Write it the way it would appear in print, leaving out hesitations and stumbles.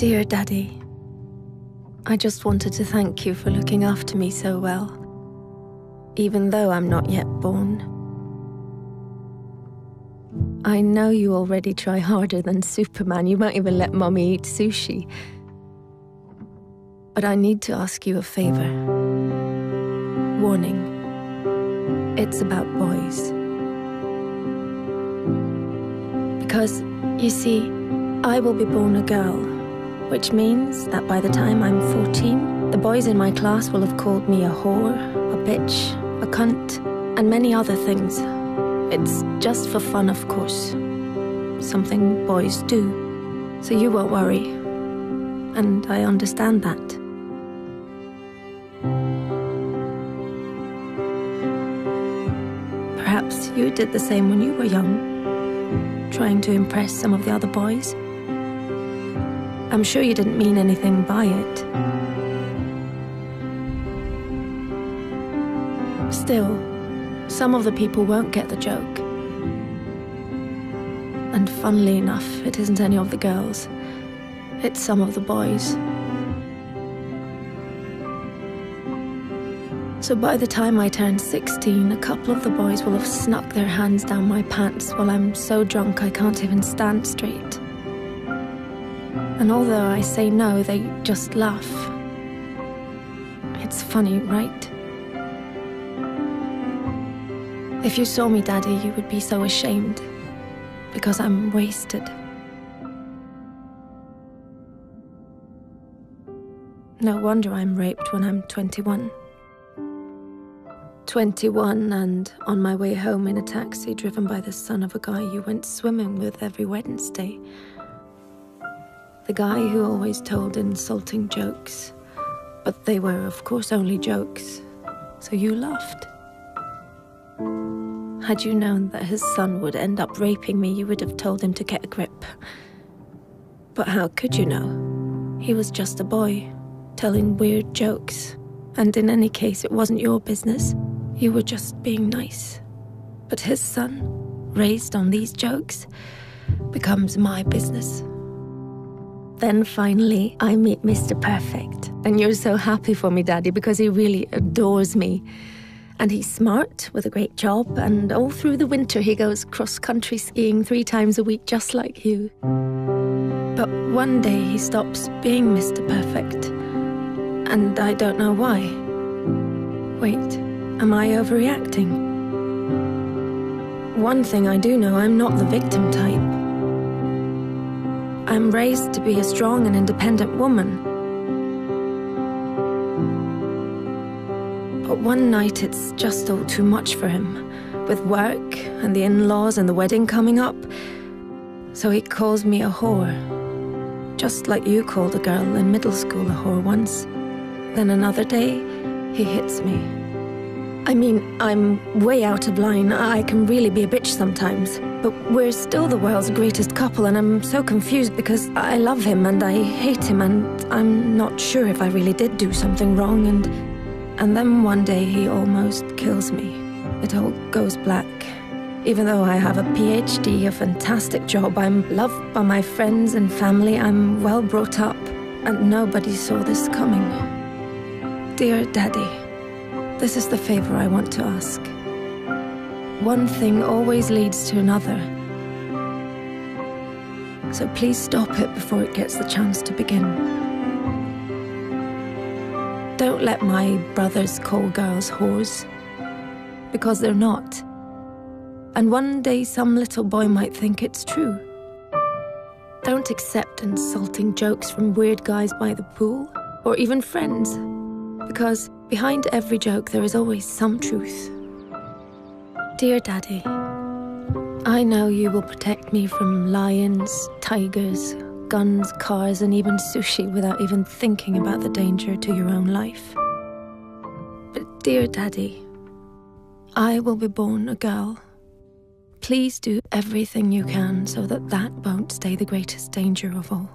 Dear Daddy, I just wanted to thank you for looking after me so well, even though I'm not yet born. I know you already try harder than Superman. You might even let Mommy eat sushi. But I need to ask you a favor. Warning. It's about boys. Because, you see, I will be born a girl, which means that by the time I'm 14, the boys in my class will have called me a whore, a bitch, a cunt, and many other things. It's just for fun, of course. Something boys do. So you won't worry. And I understand that. Perhaps you did the same when you were young, trying to impress some of the other boys. I'm sure you didn't mean anything by it. Still, some of the people won't get the joke. And funnily enough, it isn't any of the girls. It's some of the boys. So by the time I turn 16, a couple of the boys will have snuck their hands down my pants while I'm so drunk I can't even stand straight. And although I say no, they just laugh. It's funny, right? If you saw me, Daddy, you would be so ashamed, because I'm wasted. No wonder I'm raped when I'm 21. 21 and on my way home in a taxi driven by the son of a guy you went swimming with every Wednesday. The guy who always told insulting jokes, but they were, of course, only jokes, so you laughed. Had you known that his son would end up raping me, you would have told him to get a grip. But how could you know? He was just a boy, telling weird jokes. And in any case, it wasn't your business. You were just being nice. But his son, raised on these jokes, becomes my business. Then finally, I meet Mr. Perfect. And you're so happy for me, Daddy, because he really adores me. And he's smart, with a great job, and all through the winter he goes cross-country skiing 3 times a week, just like you. But one day he stops being Mr. Perfect. And I don't know why. Wait, am I overreacting? One thing I do know, I'm not the victim type. I'm raised to be a strong and independent woman. But one night it's just all too much for him, with work and the in-laws and the wedding coming up. So he calls me a whore, just like you called a girl in middle school a whore once. Then another day, he hits me. I mean, I'm way out of line. I can really be a bitch sometimes. But we're still the world's greatest couple, and I'm so confused because I love him and I hate him, and I'm not sure if I really did do something wrong, and then one day he almost kills me. It all goes black. Even though I have a PhD, a fantastic job, I'm loved by my friends and family, I'm well brought up, and nobody saw this coming. Dear Daddy, this is the favor I want to ask. One thing always leads to another. So please stop it before it gets the chance to begin. Don't let my brothers call girls whores, because they're not. And one day some little boy might think it's true. Don't accept insulting jokes from weird guys by the pool, or even friends, because behind every joke there is always some truth. Dear Daddy, I know you will protect me from lions, tigers, guns, cars, and even sushi without even thinking about the danger to your own life. But dear Daddy, I will be born a girl. Please do everything you can so that that won't stay the greatest danger of all.